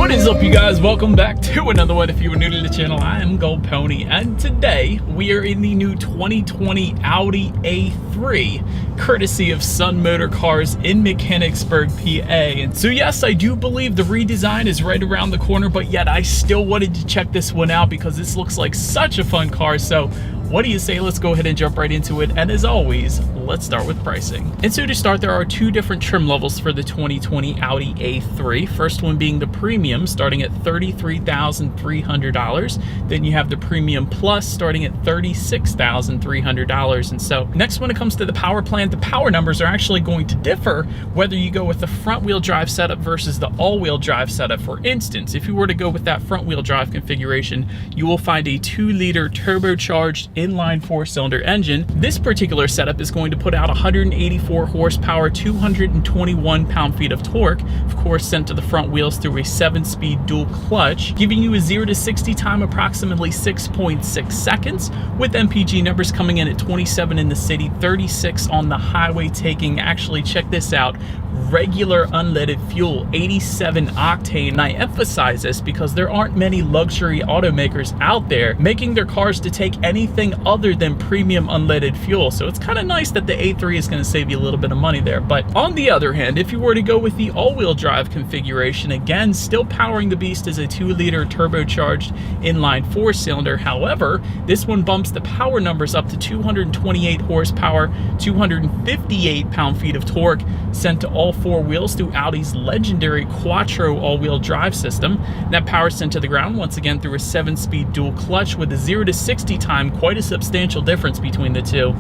What is up, you guys? Welcome back to another one. If you are new to the channel, I am Gold Pony, and today we are in the new 2020 Audi A3, courtesy of Sun Motor Cars in Mechanicsburg, PA. And so yes, I do believe the redesign is right around the corner, but yet I still wanted to check this one out because this looks like such a fun car. So what do you say? Let's go ahead and jump right into it. And as always, let's start with pricing. And so to start, there are two different trim levels for the 2020 Audi A3. First one being the Premium, starting at $33,300. Then you have the Premium Plus, starting at $36,300. And so next, when it comes to the power plant, the power numbers are actually going to differ whether you go with the front-wheel drive setup versus the all-wheel drive setup. For instance, if you were to go with that front-wheel drive configuration, you will find a 2-liter turbocharged inline 4-cylinder engine. This particular setup is going to put out 184 horsepower, 221 pound-feet of torque, of course sent to the front wheels through a 7-speed dual clutch, giving you a 0 to 60 time approximately 6.6 seconds, with MPG numbers coming in at 27 in the city, 36 on the highway, taking, actually check this out, regular unleaded fuel, 87 octane. And I emphasize this because there aren't many luxury automakers out there making their cars to take anything other than premium unleaded fuel. So it's kind of nice that the A3 is going to save you a little bit of money there. But on the other hand, if you were to go with the all-wheel drive configuration, again, still powering the beast is a 2-liter turbocharged inline 4-cylinder. However, this one bumps the power numbers up to 228 horsepower, 258 pound-feet of torque, sent to all 4 wheels through Audi's legendary Quattro all-wheel drive system. That power sent to the ground once again through a 7-speed dual clutch with a 0 to 60 time, quite a substantial difference between the two,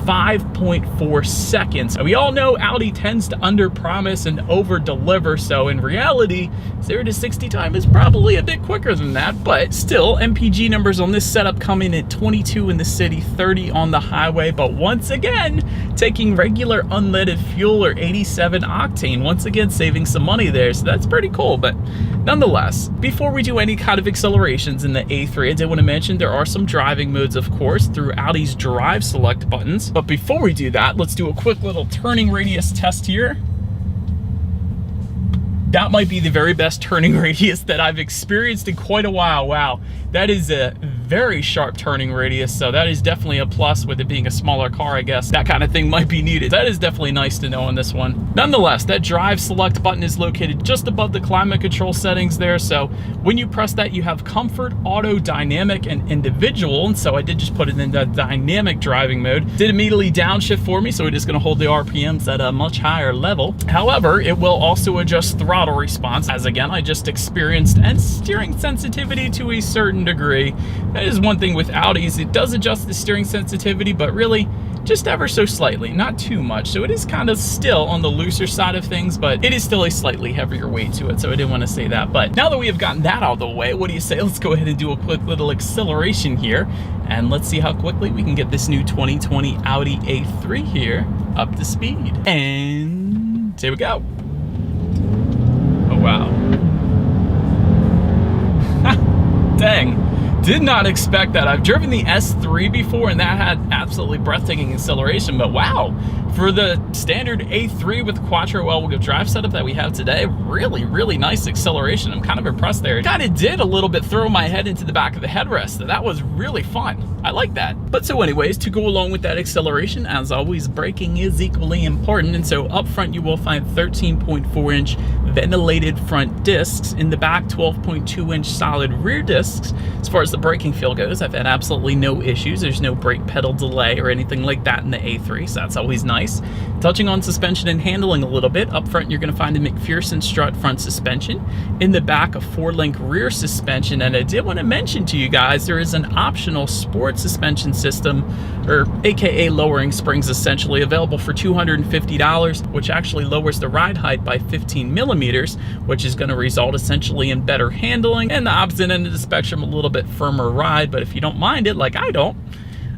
5.4 seconds. We all know Audi tends to under-promise and over-deliver, so in reality, 0 to 60 time is probably a bit quicker than that, but still, MPG numbers on this setup come in at 22 in the city, 30 on the highway, but once again, taking regular unleaded fuel or 87 octane, once again saving some money there, so that's pretty cool. But nonetheless, before we do any kind of accelerations in the A3, I did want to mention there are some driving modes, of course, through Audi's drive select buttons. But before we do that, let's do a quick little turning radius test here. That might be the very best turning radius that I've experienced in quite a while. Wow, that is a very sharp turning radius, so that is definitely a plus. With it being a smaller car, I guess that kind of thing might be needed. That is definitely nice to know on this one. Nonetheless, that drive select button is located just above the climate control settings there, so when you press that, you have comfort, auto, dynamic, and individual. And so I did just put it in that dynamic driving mode. Did immediately downshift for me, so it is going to hold the RPMs at a much higher level. However, it will also adjust throttle response, as again I just experienced, and steering sensitivity to a certain degree. That is one thing with Audis, it does adjust the steering sensitivity, but really just ever so slightly, not too much. So it is kind of still on the looser side of things, but it is still a slightly heavier weight to it, so I didn't want to say that. But now that we have gotten that out of the way, what do you say? Let's go ahead and do a quick little acceleration here, and let's see how quickly we can get this new 2020 Audi A3 here up to speed. And here we go. Wow. Dang, did not expect that. I've driven the S3 before and that had absolutely breathtaking acceleration, but wow, for the standard A3 with the Quattro all-wheel drive setup that we have today, really nice acceleration. I'm kind of impressed there. It kind of did a little bit throw my head into the back of the headrest, so that was really fun. I like that. But so anyways, to go along with that acceleration, as always, braking is equally important. And so up front, you will find 13.4-inch ventilated front discs. In the back, 12.2-inch solid rear discs. As far as the braking feel goes, I've had absolutely no issues. There's no brake pedal delay or anything like that in the A3, so that's always nice. Touching on suspension and handling a little bit, up front you're going to find a McPherson strut front suspension. In the back, a 4-link rear suspension. And I did want to mention to you guys, there is an optional sport suspension system, or aka lowering springs, essentially available for $250, which actually lowers the ride height by 15 millimeters, which is going to result essentially in better handling, and the opposite end of the spectrum, a little bit firmer ride. But if you don't mind it, like I don't,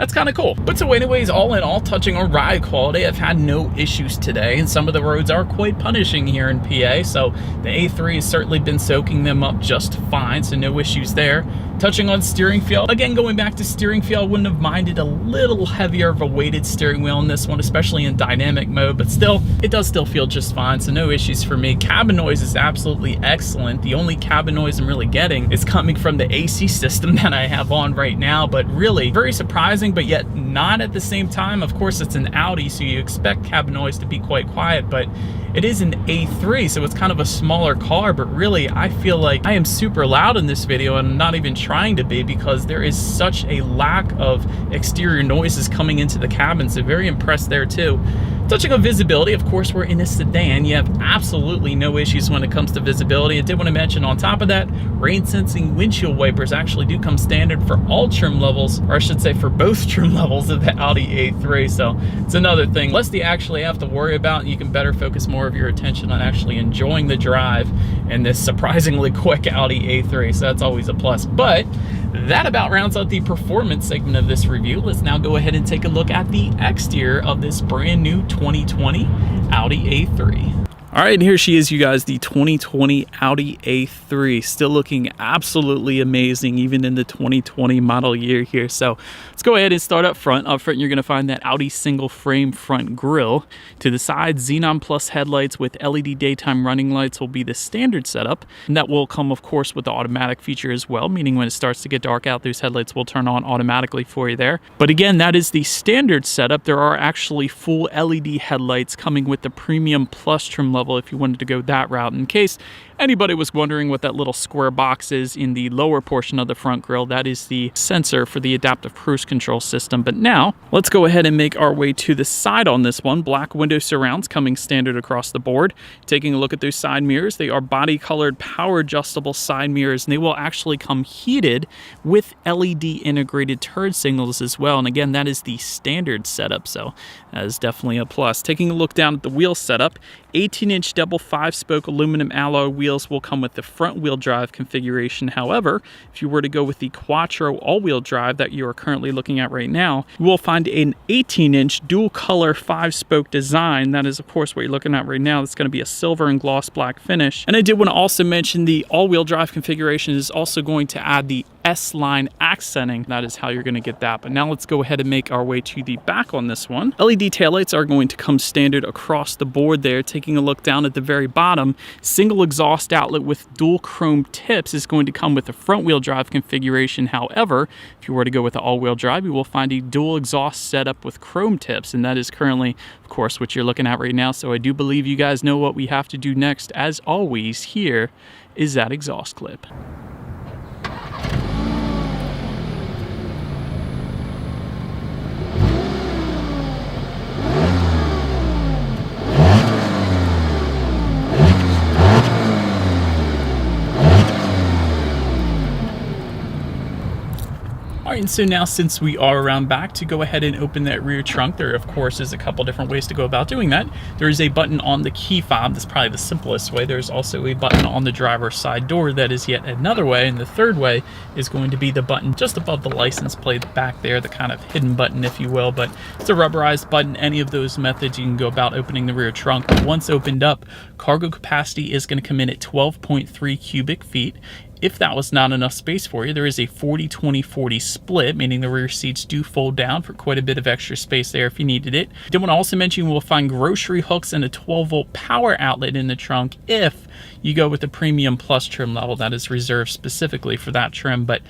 that's kind of cool. But so anyways, all in all, touching on ride quality, I've had no issues today, and some of the roads are quite punishing here in PA, so the A3 has certainly been soaking them up just fine, so no issues there. Touching on steering feel, again, going back to steering feel, I wouldn't have minded a little heavier of a weighted steering wheel in this one, especially in dynamic mode, but still, it does still feel just fine, so no issues for me. Cabin noise is absolutely excellent. The only cabin noise I'm really getting is coming from the AC system that I have on right now, but really very surprising, but yet not at the same time. Of course, it's an Audi, so you expect cabin noise to be quite quiet, but it is an A3, so it's kind of a smaller car, but really, I feel like I am super loud in this video, and I'm not even trying to be, because there is such a lack of exterior noises coming into the cabin, so very impressed there too. Touching on visibility, of course, we're in a sedan. You have absolutely no issues when it comes to visibility. I did want to mention on top of that, rain sensing windshield wipers actually do come standard for all trim levels, or I should say for both trim levels of the Audi A3, so it's another thing. Less you actually have to worry about, you can better focus more of your attention on actually enjoying the drive in this surprisingly quick Audi A3, so that's always a plus. But that about rounds out the performance segment of this review. Let's now go ahead and take a look at the exterior of this brand new 2020 Audi A3. All right, here she is, you guys, the 2020 Audi A3, still looking absolutely amazing, even in the 2020 model year here. So let's go ahead and start up front. Up front, you're gonna find that Audi single frame front grille. To the side, Xenon Plus headlights with LED daytime running lights will be the standard setup. And that will come, of course, with the automatic feature as well, meaning when it starts to get dark out, those headlights will turn on automatically for you there. But again, that is the standard setup. There are actually full LED headlights coming with the Premium Plus trim level if you wanted to go that route. In case anybody was wondering what that little square box is in the lower portion of the front grille, that is the sensor for the adaptive cruise control system. But now let's go ahead and make our way to the side on this one. Black window surrounds coming standard across the board. Taking a look at those side mirrors, they are body colored power adjustable side mirrors, and they will actually come heated with LED integrated turn signals as well. And again, that is the standard setup, so that is definitely a plus. Taking a look down at the wheel setup, 18-inch double 5-spoke aluminum alloy wheels will come with the front-wheel drive configuration. However, if you were to go with the Quattro all-wheel drive that you are currently looking at right now, you will find an 18-inch dual-color 5-spoke design. That is, of course, what you're looking at right now. It's going to be a silver and gloss black finish. And I did want to also mention the all-wheel drive configuration is also going to add the S-line accenting. That is how you're going to get that. But now let's go ahead and make our way to the back on this one. LED taillights are going to come standard across the board there. Taking a look down at the very bottom, single exhaust outlet with dual chrome tips is going to come with the front wheel drive configuration. However, if you were to go with the all-wheel drive, you will find a dual exhaust setup with chrome tips, and that is currently, of course, what you're looking at right now. So I do believe you guys know what we have to do next. As always, here is that exhaust clip. All right, and so now since we are around back, to go ahead and open that rear trunk, there of course is a couple different ways to go about doing that. There is a button on the key fob. That's probably the simplest way. There's also a button on the driver's side door. That is yet another way. And the third way is going to be the button just above the license plate back there, the kind of hidden button, if you will. But it's a rubberized button. Any of those methods you can go about opening the rear trunk. But once opened up, cargo capacity is going to come in at 12.3 cubic feet. If that was not enough space for you, there is a 40-20-40 split, meaning the rear seats do fold down for quite a bit of extra space there if you needed it. I did want to also mention we'll find grocery hooks and a 12-volt power outlet in the trunk if you go with the Premium Plus trim level. That is reserved specifically for that trim. But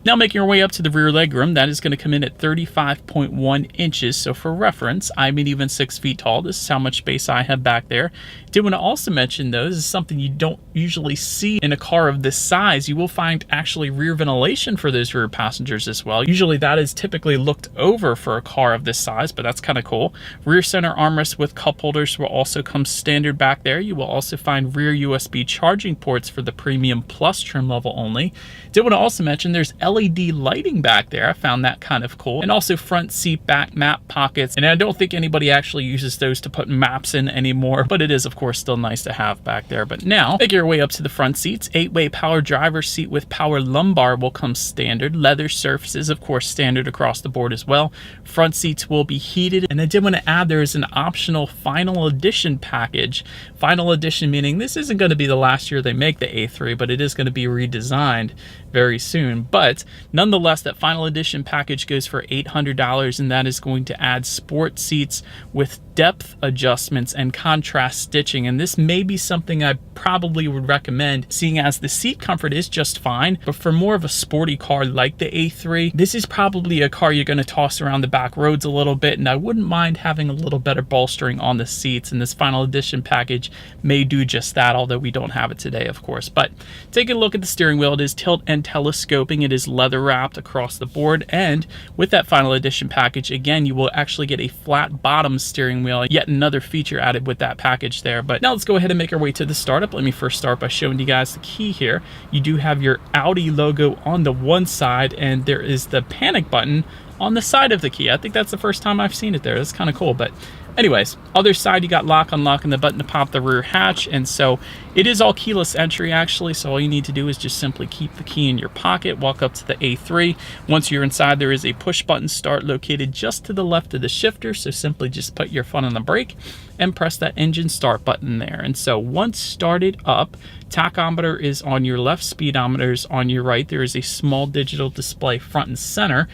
now making our way up to the rear legroom, that is going to come in at 35.1 inches. So for reference, I'm even 6 feet tall. This is how much space I have back there. Did want to also mention though, this is something you don't usually see in a car of this size. You will find actually rear ventilation for those rear passengers as well. Usually that is typically looked over for a car of this size, but that's kind of cool. Rear center armrest with cup holders will also come standard back there. You will also find rear USB charging ports for the Premium Plus trim level only. Did want to also mention there's LED lighting back there. I found that kind of cool. And also front seat back map pockets. And I don't think anybody actually uses those to put maps in anymore, but it is of course still nice to have back there. But now make your way up to the front seats. 8-way power driver's seat with power lumbar will come standard. Leather surfaces, of course, standard across the board as well. Front seats will be heated. And I did want to add there is an optional final edition package. Final edition meaning this isn't going to be the last year they make the A3, but it is going to be redesigned very soon. But nonetheless, that final edition package goes for $800, and that is going to add sport seats with depth adjustments and contrast stitching. And this may be something I probably would recommend, seeing as the seat comfort is just fine, but for more of a sporty car like the A3, this is probably a car you're going to toss around the back roads a little bit, and I wouldn't mind having a little better bolstering on the seats, and this final edition package may do just that, although we don't have it today, of course. But take a look at the steering wheel. It is tilt and telescoping. It is leather wrapped across the board, and with that final edition package, again, you will actually get a flat bottom steering wheel, yet another feature added with that package there. But now let's go ahead and make our way to the startup. Let me first start by showing you guys the key here. You do have your Audi logo on the one side, and there is the panic button on the side of the key. I think that's the first time I've seen it there. That's kind of cool. But anyways, other side, you got lock, unlock, and the button to pop the rear hatch. And so it is all keyless entry actually. So all you need to do is just simply keep the key in your pocket, walk up to the A3. Once you're inside, there is a push button start located just to the left of the shifter. So simply just put your foot on the brake and press that engine start button there. And so once started up, tachometer is on your left, speedometer is on your right. There is a small digital display front and center.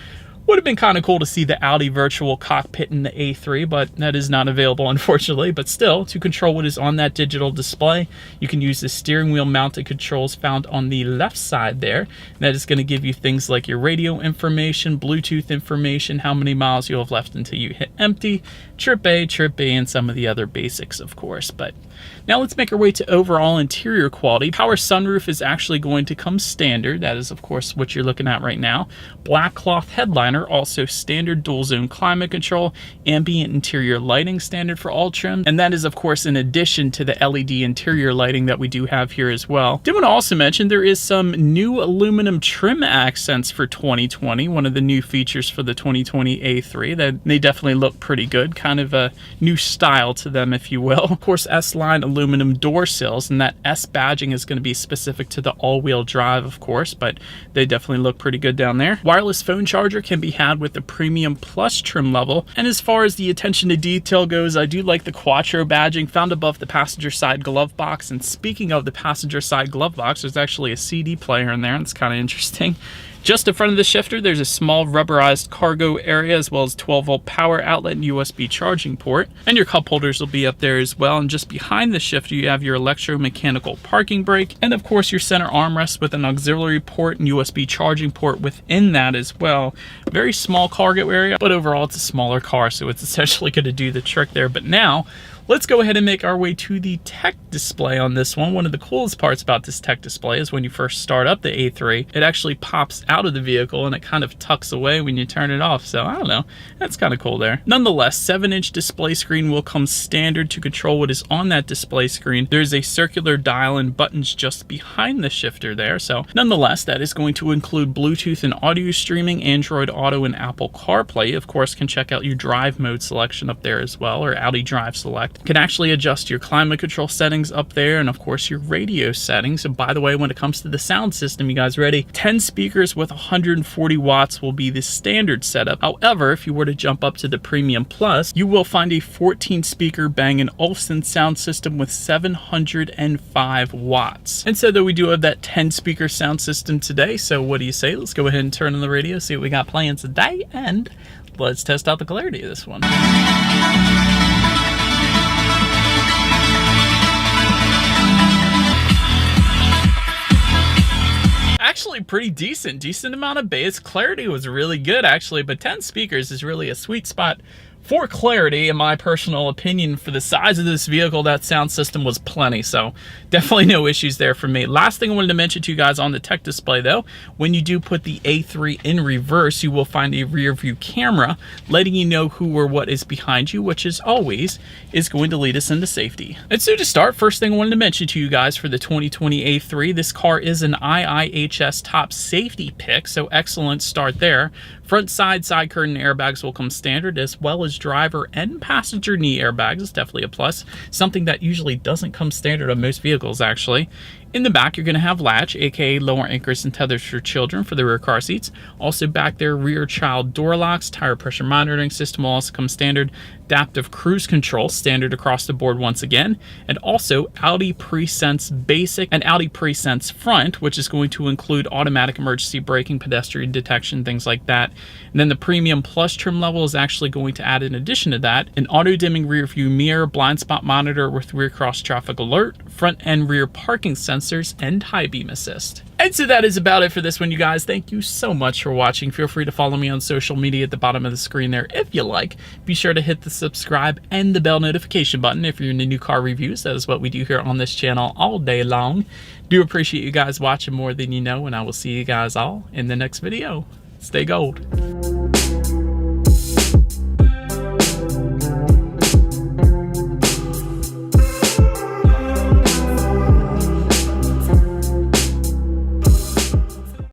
Would have been kind of cool to see the Audi virtual cockpit in the A3, but that is not available, unfortunately. But still, to control what is on that digital display, you can use the steering wheel mounted controls found on the left side there. That is going to give you things like your radio information, Bluetooth information, how many miles you have left until you hit empty, trip A, and some of the other basics, of course. But now let's make our way to overall interior quality. Power sunroof is actually going to come standard. That is, of course, what you're looking at right now. Black cloth headliner, also standard dual zone climate control, ambient interior lighting standard for all trims. And that is, of course, in addition to the LED interior lighting that we do have here as well. Did want to also mention there is some new aluminum trim accents for 2020. One of the new features for the 2020 A3 that they definitely look pretty good. Kind of a new style to them, if you will. Of course, S-line aluminum door sills, and that S badging is going to be specific to the all-wheel drive, of course, but they definitely look pretty good down there. Wireless phone charger can be had with the Premium Plus trim level. And as far as the attention to detail goes, I do like the Quattro badging found above the passenger side glove box. And speaking of the passenger side glove box, there's actually a CD player in there, and it's kind of interesting. Just in front of the shifter, there's a small rubberized cargo area, as well as 12-volt power outlet and USB charging port. And your cup holders will be up there as well. And just behind the shifter, you have your electromechanical parking brake. And of course, your center armrest with an auxiliary port and USB charging port within that as well. Very small cargo area, but overall, it's a smaller car, so it's essentially going to do the trick there. But now, let's go ahead and make our way to the tech display on this one. One of the coolest parts about this tech display is when you first start up the A3, it actually pops out of the vehicle and it kind of tucks away when you turn it off. So I don't know, that's kind of cool there. Nonetheless, 7-inch display screen will come standard to control what is on that display screen. There's a circular dial and buttons just behind the shifter there. So nonetheless, that is going to include Bluetooth and audio streaming, Android Auto, and Apple CarPlay. Of course, can check out your drive mode selection up there as well, or Audi Drive Select. Can actually adjust your climate control settings up there, and of course your radio settings. And by the way, when it comes to the sound system, you guys ready? 10 speakers with 140 watts will be the standard setup. However, if you were to jump up to the Premium Plus, you will find a 14 speaker Bang & Olufsen sound system with 705 watts. And so though we do have that 10 speaker sound system today, so what do you say? Let's go ahead and turn on the radio, see what we got playing today, and let's test out the clarity of this one. Actually pretty decent amount of bass. Clarity was really good actually, but 10 speakers is really a sweet spot For clarity, in my personal opinion, for the size of this vehicle, that sound system was plenty, so definitely no issues there for me. Last thing I wanted to mention to you guys on the tech display though, when you do put the A3 in reverse, you will find a rear view camera letting you know who or what is behind you, which as always is going to lead us into safety. And so to start, first thing I wanted to mention to you guys for the 2020 A3, this car is an IIHS top safety pick, so excellent start there. Front side curtain airbags will come standard, as well as driver and passenger knee airbags is definitely a plus, something that usually doesn't come standard on most vehicles actually. In the back, you're going to have latch, aka lower anchors and tethers for children for the rear car seats. Also back there, rear child door locks, tire pressure monitoring system will also come standard, adaptive cruise control standard across the board once again, and also Audi Presense Basic and Audi Presense Front, which is going to include automatic emergency braking, pedestrian detection, things like that. And then the Premium Plus trim level is actually going to add, in addition to that, an auto-dimming rear view mirror, blind spot monitor with rear cross traffic alert, front and rear parking sensors, and high beam assist. And so that is about it for this one, you guys. Thank you so much for watching. Feel free to follow me on social media at the bottom of the screen there if you like. Be sure to hit the subscribe and the bell notification button if you're into new car reviews. That is what we do here on this channel all day long. Do appreciate you guys watching more than you know, and I will see you guys all in the next video. Stay gold.